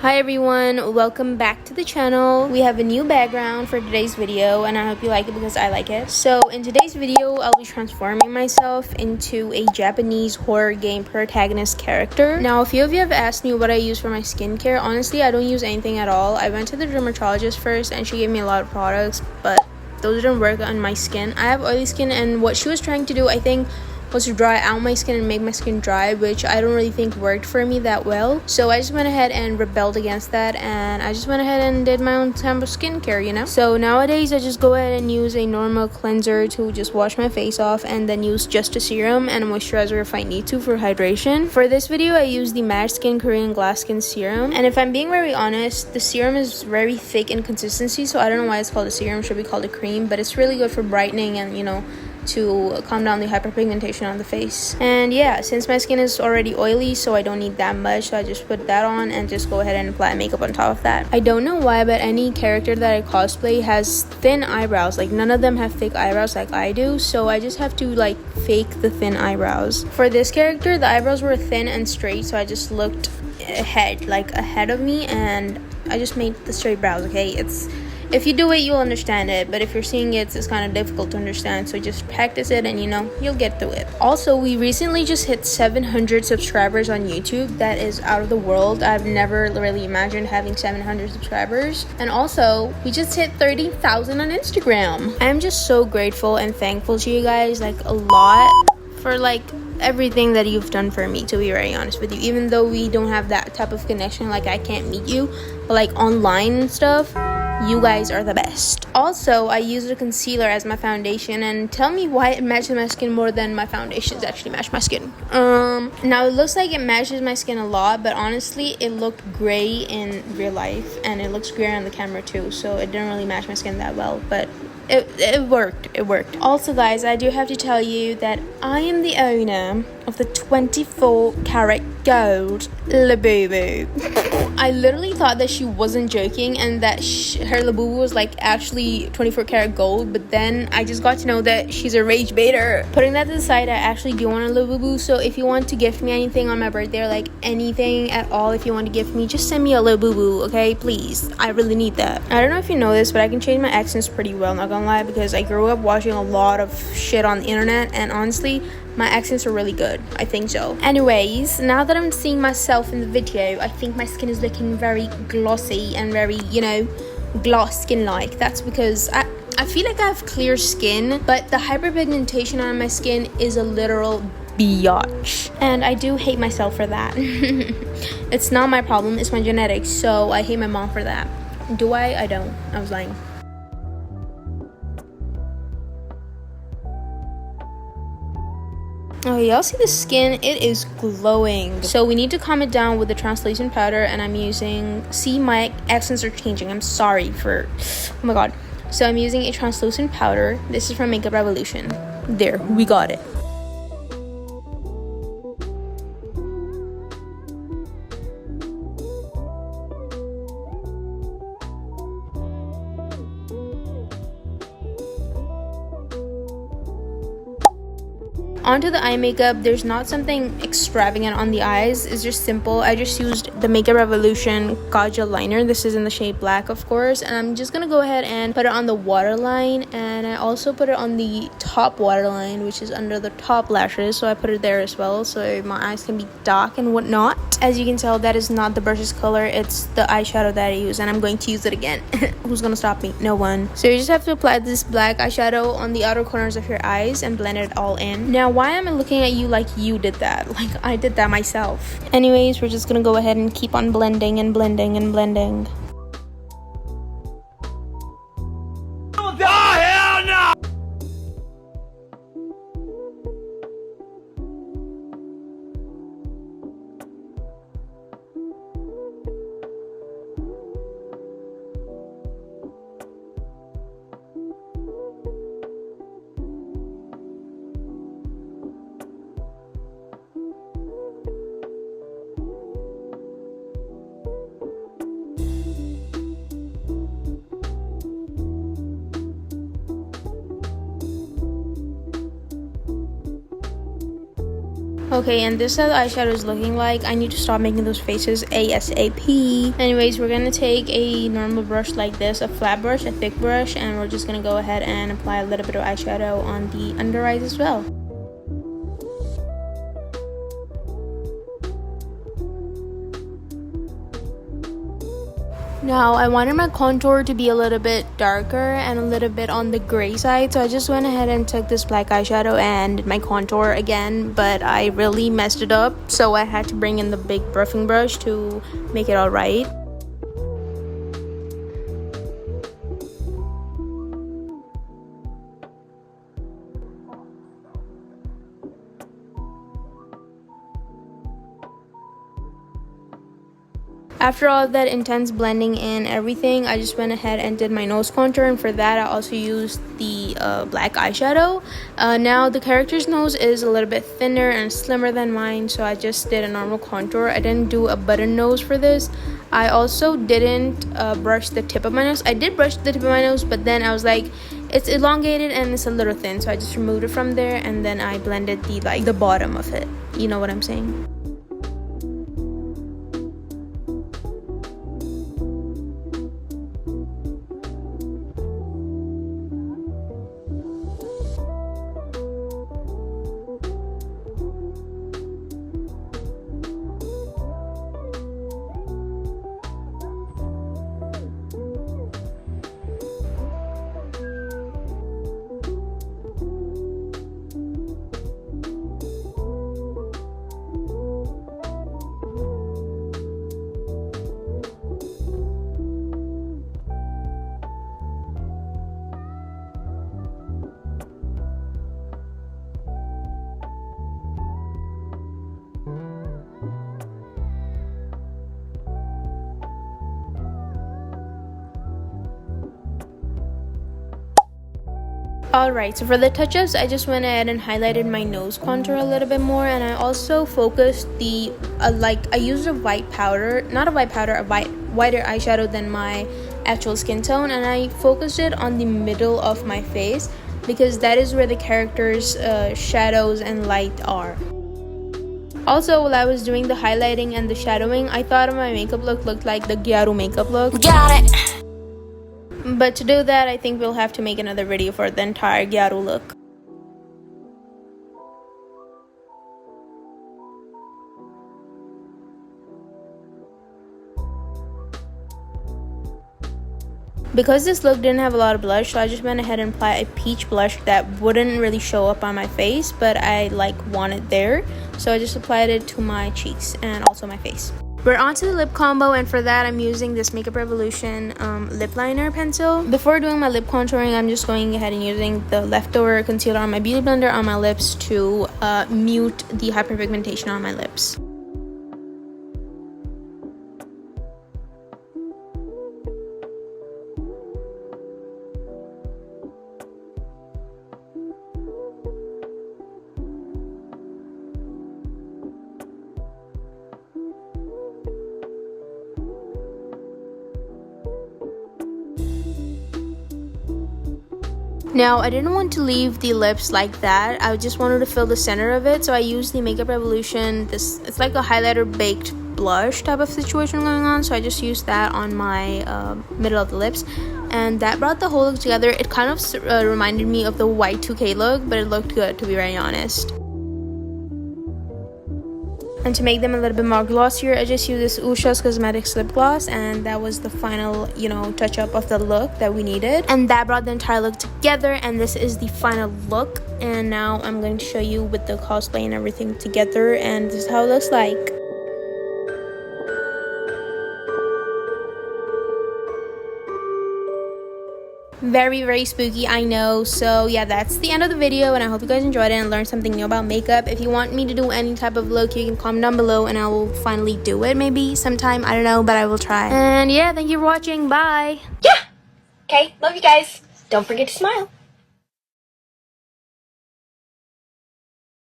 Hi everyone, welcome back to the channel. We have a new background for today's video and I hope you like it because I like it. So in today's video, I'll be transforming myself into a Japanese horror game protagonist character. Now, a few of you have asked me what I use for my skincare. Honestly, I don't use anything at all. I went to the dermatologist first and she gave me a lot of products, but those didn't work on my skin. I have oily skin and what she was trying to do, I think, was to dry out my skin and make my skin dry, which I don't really think worked for me that well. So I just went ahead and rebelled against that and I just went ahead and did my own type of skincare, you know? So nowadays I just go ahead and use a normal cleanser to just wash my face off and then use just a serum and a moisturizer if I need to for hydration. For this video I use the Matte Skin Korean Glass Skin Serum, and if I'm being very honest, the serum is very thick in consistency, so I don't know why it's called a serum. It should be called a cream, but it's really good for brightening and, you know, to calm down the hyperpigmentation on the face. And yeah, since my skin is already oily, so I don't need that much, so I just put that on and just go ahead and apply makeup on top of that. I don't know why, but any character that I cosplay has thin eyebrows. Like, none of them have thick eyebrows like I do, so I just have to like fake the thin eyebrows. For this character, the eyebrows were thin and straight, so I just looked ahead of me and I just made the straight brows. Okay, if you do it, you'll understand it, but if you're seeing it, it's kind of difficult to understand, so just practice it and, you know, you'll get through it. Also, we recently just hit 700 subscribers on YouTube. That is out of the world. I've never really imagined having 700 subscribers. And also, we just hit 30,000 on Instagram. I'm just so grateful and thankful to you guys, like, a lot, for like everything that you've done for me, to be very honest with you. Even though we don't have that type of connection, like I can't meet you, but like online and stuff, you guys are the best. Also, I use a concealer as my foundation, and tell me why it matches my skin more than my foundations actually match my skin. Now it looks like it matches my skin a lot, but honestly it looked gray in real life and it looks gray on the camera too, so it didn't really match my skin that well, but it worked. Also guys, I do have to tell you that I am the owner of the 24 karat gold Labubu. I literally thought that she wasn't joking and that her Labubu was like actually 24 karat gold, but then I just got to know that she's a rage baiter. Putting that to the side, I actually do want a Labubu, so if you want to gift me anything on my birthday, or like anything at all, if you want to gift me, just send me a Labubu, okay? Please, I really need that. I don't know if you know this, but I can change my accents pretty well, not gonna lie, because I grew up watching a lot of shit on the internet, and honestly, my accents are really good. I think so. Anyways, now that I'm seeing myself in the video, I think my skin is looking very glossy and very, you know, gloss skin-like. That's because I feel like I have clear skin, but the hyperpigmentation on my skin is a literal biatch. And I do hate myself for that. It's not my problem, it's my genetics, so I hate my mom for that. Do I? I don't. I was lying. Oh, y'all see the skin? It is glowing. So we need to calm it down with the translucent powder, and I'm using, see, my accents are changing. I'm sorry for, oh my god. So I'm using a translucent powder. This is from Makeup Revolution. There, we got it. Onto the eye makeup, there's not something extravagant on the eyes. It's just simple. I just used the Makeup Revolution Kajal liner. This is in the shade black, of course, and I'm just gonna go ahead and put it on the waterline, and I also put it on the top waterline, which is under the top lashes, so I put it there as well so my eyes can be dark and whatnot. As you can tell, that is not the brush's color, it's the eyeshadow that I use, and I'm going to use it again. Who's gonna stop me? No one. So you just have to apply this black eyeshadow on the outer corners of your eyes and blend it all in. Now, why am I looking at you like you did that? Like, I did that myself. Anyways, we're just gonna go ahead and keep on blending and blending and blending. Oh, hell no! Okay, and this is how the eyeshadow is looking like. I need to stop making those faces ASAP. Anyways, we're gonna take a normal brush like this, a flat brush, a thick brush, and we're just gonna go ahead and apply a little bit of eyeshadow on the under eyes as well. Now, I wanted my contour to be a little bit darker and a little bit on the gray side, so I just went ahead and took this black eyeshadow and did my contour again, but I really messed it up, so I had to bring in the big buffing brush to make it all right. After all of that intense blending in everything, I just went ahead and did my nose contour, and for that I also used the black eyeshadow. Now the character's nose is a little bit thinner and slimmer than mine, so I just did a normal contour. I didn't do a button nose for this. I also didn't brush the tip of my nose. I did brush the tip of my nose, but then I was like, it's elongated and it's a little thin, so I just removed it from there, and then I blended the bottom of it. You know what I'm saying? Alright, so for the touch-ups, I just went ahead and highlighted my nose contour a little bit more, and I also focused the, I used a white powder, not a white powder, a whiter eyeshadow than my actual skin tone, and I focused it on the middle of my face because that is where the character's shadows and light are. Also, while I was doing the highlighting and the shadowing, I thought my makeup look looked like the Gyaru makeup look. Got it! But to do that, I think we'll have to make another video for the entire Gyaru look. Because this look didn't have a lot of blush, so I just went ahead and applied a peach blush that wouldn't really show up on my face, but I wanted there. So I just applied it to my cheeks and also my face. We're on to the lip combo, and for that I'm using this Makeup Revolution lip liner pencil. Before doing my lip contouring, I'm just going ahead and using the leftover concealer on my beauty blender on my lips to mute the hyperpigmentation on my lips. Now, I didn't want to leave the lips like that. I just wanted to fill the center of it, so I used the Makeup Revolution. It's like a highlighter baked blush type of situation going on, so I just used that on my middle of the lips, and that brought the whole look together. It kind of reminded me of the Y2K look, but it looked good, to be very honest. And to make them a little bit more glossier, I just used this Usha's Cosmetics lip gloss, and that was the final, touch up of the look that we needed. And that brought the entire look together, and this is the final look. And now I'm going to show you with the cosplay and everything together, and this is how it looks like. Very, very spooky, I know. So yeah, that's the end of the video, and I hope you guys enjoyed it and learned something new about makeup. If you want me to do any type of look, you can comment down below and I will finally do it, maybe sometime. I don't know, but I will try. And yeah, thank you for watching. Bye. Yeah! Okay, love you guys. Don't forget to smile.